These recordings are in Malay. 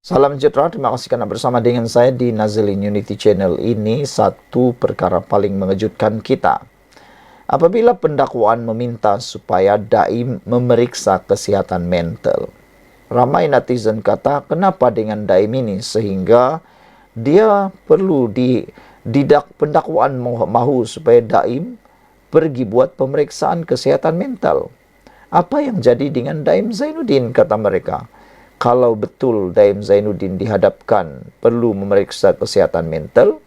Salam sejahtera, terima kasih karena bersama dengan saya di Nazilin Unity Channel ini. Satu perkara paling mengejutkan kita. Apabila pendakwaan meminta supaya dai memeriksa kesihatan mental. Ramai netizen kata, kenapa dengan dai ini sehingga dia perlu didak pendakwaan mahu supaya dai pergi buat pemeriksaan kesihatan mental. Apa yang jadi dengan Daim Zainuddin, kata mereka. Kalau betul Daim Zainuddin dihadapkan perlu memeriksa kesihatan mental,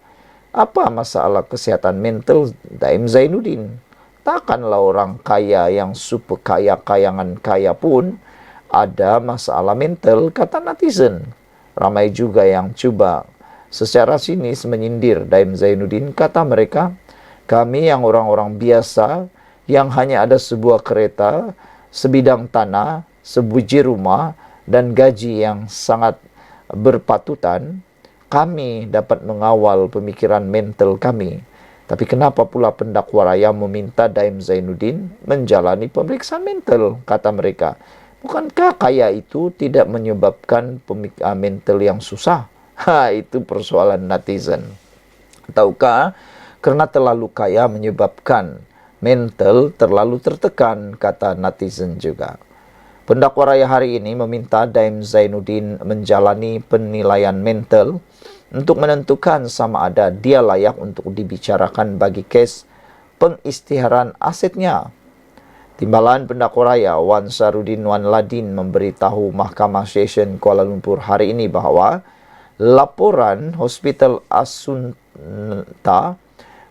apa masalah kesihatan mental Daim Zainuddin? Takkanlah orang kaya yang super kaya, kayangan kaya pun ada masalah mental, kata netizen. Ramai juga yang cuba secara sinis menyindir Daim Zainuddin, kata mereka, kami yang orang-orang biasa, yang hanya ada sebuah kereta, sebidang tanah, sebiji rumah, dan gaji yang sangat berpatutan, kami dapat mengawal pemikiran mental kami. Tapi kenapa pula pendakwa raya meminta Daim Zainuddin menjalani pemeriksaan mental, kata mereka. Bukankah kaya itu tidak menyebabkan mental yang susah? Itu persoalan netizen. Tahukah, karena terlalu kaya menyebabkan mental terlalu tertekan, kata netizen juga. Pendakwa raya hari ini meminta Daim Zainuddin menjalani penilaian mental untuk menentukan sama ada dia layak untuk dibicarakan bagi kes pengisytiharan asetnya. Timbalan pendakwa raya Wan Sarudin Wan Ladin memberitahu Mahkamah Session Kuala Lumpur hari ini bahawa laporan Hospital Asunta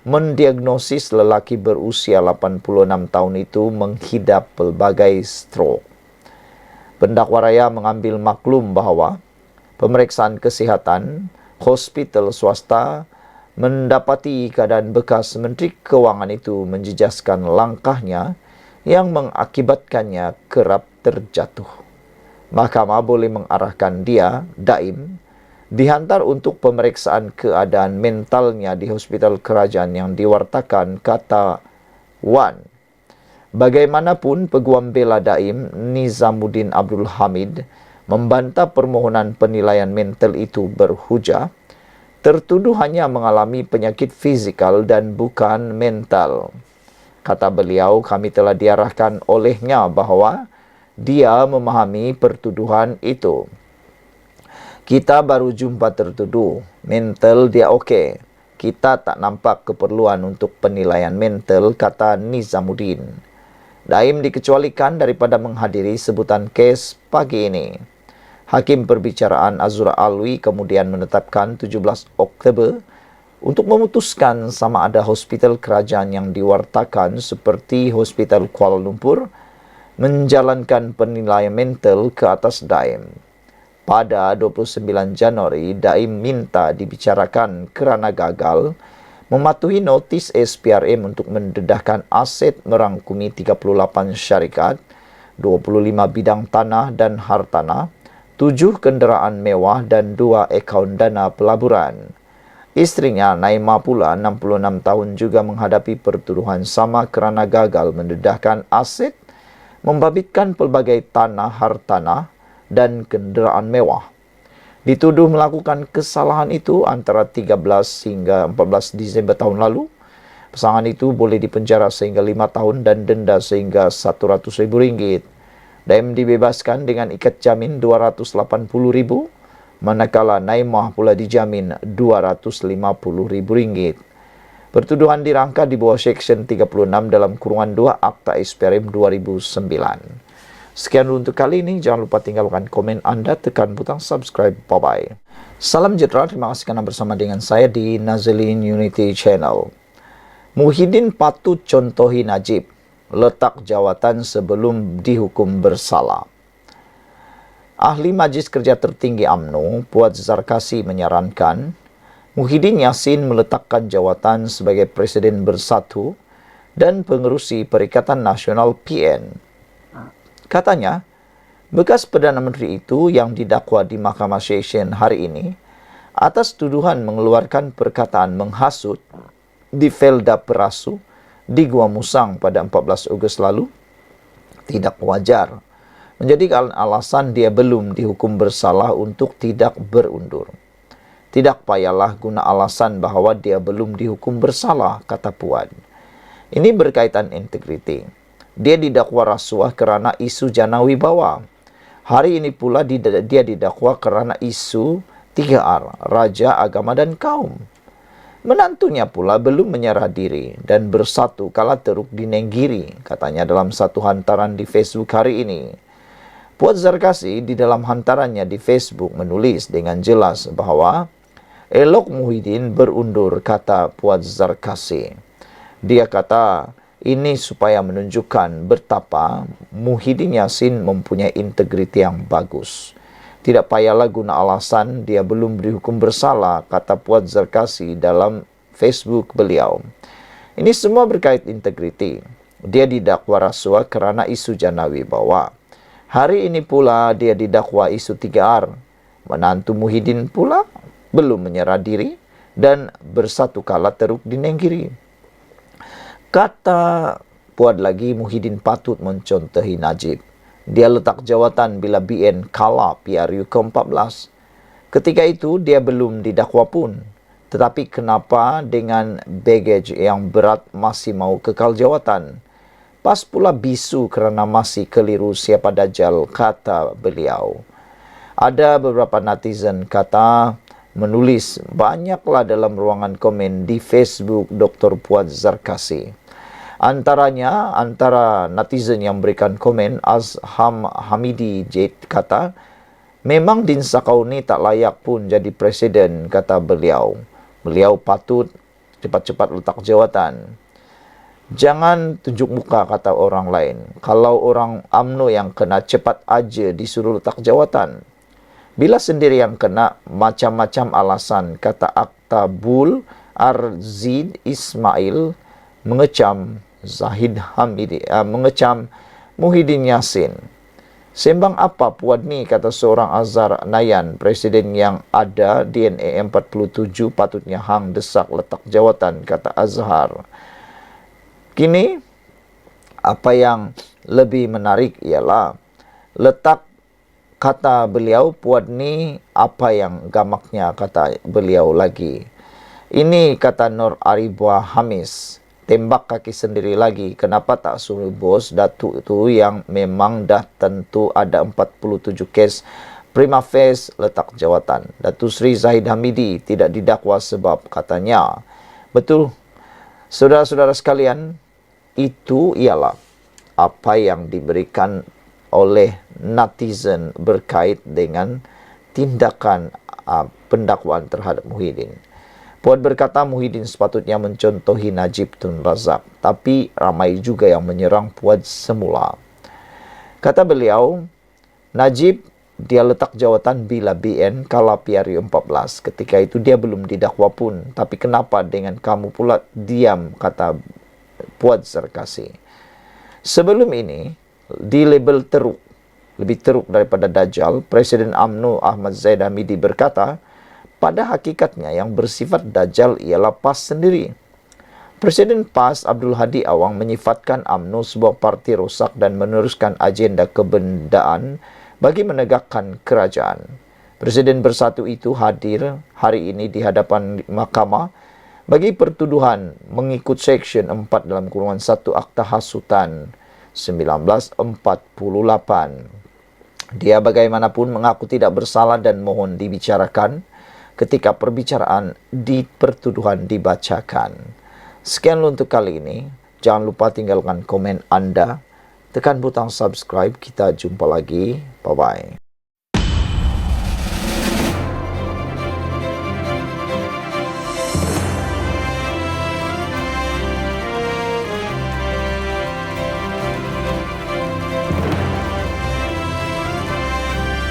mendiagnosis lelaki berusia 86 tahun itu menghidap pelbagai stroke. Pendakwa raya mengambil maklum bahawa pemeriksaan kesihatan hospital swasta mendapati keadaan bekas Menteri Kewangan itu menjejaskan langkahnya yang mengakibatkannya kerap terjatuh. Mahkamah boleh mengarahkan dia, Daim, dihantar untuk pemeriksaan keadaan mentalnya di hospital kerajaan yang diwartakan, kata Wan. Bagaimanapun, Peguam Bela Daim Nizamuddin Abdul Hamid membantah permohonan penilaian mental itu, berhujah tertuduh hanya mengalami penyakit fizikal dan bukan mental. Kata beliau, kami telah diarahkan olehnya bahawa dia memahami pertuduhan itu. Kita baru jumpa tertuduh, mental dia okey. Kita tak nampak keperluan untuk penilaian mental, kata Nizamuddin. Daim dikecualikan daripada menghadiri sebutan kes pagi ini. Hakim perbicaraan Azura Alwi kemudian menetapkan 17 Oktober untuk memutuskan sama ada hospital kerajaan yang diwartakan seperti Hospital Kuala Lumpur menjalankan penilaian mental ke atas Daim. Pada 29 Januari, Daim minta dibicarakan kerana gagal mematuhi notis SPRM untuk mendedahkan aset merangkumi 38 syarikat, 25 bidang tanah dan hartanah, 7 kenderaan mewah dan 2 akaun dana pelaburan. Isterinya, Naima pula 66 tahun juga menghadapi pertuduhan sama kerana gagal mendedahkan aset, membabitkan pelbagai tanah hartanah dan kenderaan mewah. Dituduh melakukan kesalahan itu antara 13 hingga 14 Disember tahun lalu. Pasangan itu boleh dipenjara sehingga 5 tahun dan denda sehingga RM100,000. Daim dibebaskan dengan ikat jamin RM280,000, manakala Naimah pula dijamin RM250,000. Pertuduhan dirangka di bawah Seksyen 36 dalam kurungan 2 Akta SPRM 2009. Sekian dulu untuk kali ini. Jangan lupa tinggalkan komen anda, tekan butang subscribe. Bye-bye. Salam sejahtera, terima kasih karena bersama dengan saya di Nazilin Unity Channel. Muhyiddin patut contohi Najib, letak jawatan sebelum dihukum bersalah. Ahli Majlis Kerja Tertinggi UMNO, Puat Zarkasi menyarankan Muhyiddin Yassin meletakkan jawatan sebagai Presiden Bersatu dan pengerusi Perikatan Nasional PN. Katanya, bekas Perdana Menteri itu yang didakwa di Mahkamah Session hari ini atas tuduhan mengeluarkan perkataan menghasut di Felda Perasu di Gua Musang pada 14 Ogos lalu tidak wajar menjadi alasan dia belum dihukum bersalah untuk tidak berundur. Tidak payahlah guna alasan bahawa dia belum dihukum bersalah, kata Puan. Ini berkaitan integriti. Dia didakwa rasuah kerana isu jana wibawa. Hari ini pula dia didakwa kerana isu 3R, Raja, Agama dan Kaum. Menantunya pula belum menyerah diri dan bersatu kala teruk di Nenggiri, katanya dalam satu hantaran di Facebook hari ini. Puan Zarkasi di dalam hantarannya di Facebook menulis dengan jelas bahawa elok Muhyiddin berundur, kata Puan Zarkasi. Dia kata ini supaya menunjukkan betapa Muhyiddin Yassin mempunyai integriti yang bagus. Tidak payahlah guna alasan dia belum dihukum bersalah, kata Puan Zarkasi dalam Facebook beliau. Ini semua berkait integriti. Dia didakwa rasuah kerana isu jana wibawa. Hari ini pula dia didakwa isu 3R. Menantu Muhyiddin pula belum menyerah diri dan bersatu kala teruk di Nenggiri. Kata Puan lagi, Muhyiddin patut mencontohi Najib. Dia letak jawatan bila BN kalah PRU ke-14. Ketika itu dia belum didakwa pun. Tetapi kenapa dengan baggage yang berat masih mau kekal jawatan? Pas pula bisu kerana masih keliru siapa Dajjal, kata beliau. Ada beberapa netizen kata menulis banyaklah dalam ruangan komen di Facebook Dr. Puan Zarkasi. Antara netizen yang berikan komen, Azham Hamidi J kata, memang Din Sakau ni tak layak pun jadi presiden, kata beliau. Beliau patut cepat-cepat letak jawatan. Jangan tunjuk muka, kata orang lain. Kalau orang UMNO yang kena, cepat aja disuruh letak jawatan. Bila sendiri yang kena, macam-macam alasan, kata Aktabul Arzid Ismail mengecam mengecam Muhyiddin Yassin. Sembang apa Puan ni, kata seorang Azhar Nayan, presiden yang ada DNA 47 patutnya hang desak letak jawatan, kata Azhar. Kini, apa yang lebih menarik ialah letak, kata beliau, Puan ni apa yang gamaknya, kata beliau lagi. Ini kata Nur Aribwa Hamis, tembak kaki sendiri lagi. Kenapa tak suruh bos Datuk itu yang memang dah tentu ada 47 kes prima facie letak jawatan. Datuk Seri Zahid Hamidi tidak didakwa sebab katanya. Betul, saudara-saudara sekalian, itu ialah apa yang diberikan oleh netizen berkait dengan tindakan pendakwaan terhadap Muhyiddin. Puan berkata Muhyiddin sepatutnya mencontohi Najib Tun Razak, tapi ramai juga yang menyerang Puan semula. Kata beliau, Najib dia letak jawatan bila BN kalah PRU 14. Ketika itu dia belum didakwa pun, tapi kenapa dengan kamu pula diam, kata Puan Zarkasi. Sebelum ini, di label teruk, lebih teruk daripada Dajjal, Presiden UMNO Ahmad Zaid Hamidi berkata, pada hakikatnya yang bersifat Dajjal ialah PAS sendiri. Presiden PAS Abdul Hadi Awang menyifatkan UMNO sebuah parti rosak dan meneruskan agenda kebendaan bagi menegakkan kerajaan. Presiden Bersatu itu hadir hari ini di hadapan mahkamah bagi pertuduhan mengikut Seksyen 4 dalam kurungan 1 Akta Hasutan 1948. Dia bagaimanapun mengaku tidak bersalah dan mohon dibicarakan ketika perbicaraan di pertuduhan dibacakan. Sekian untuk kali ini. Jangan lupa tinggalkan komen Anda. Tekan butang subscribe. Kita jumpa lagi. Bye-bye.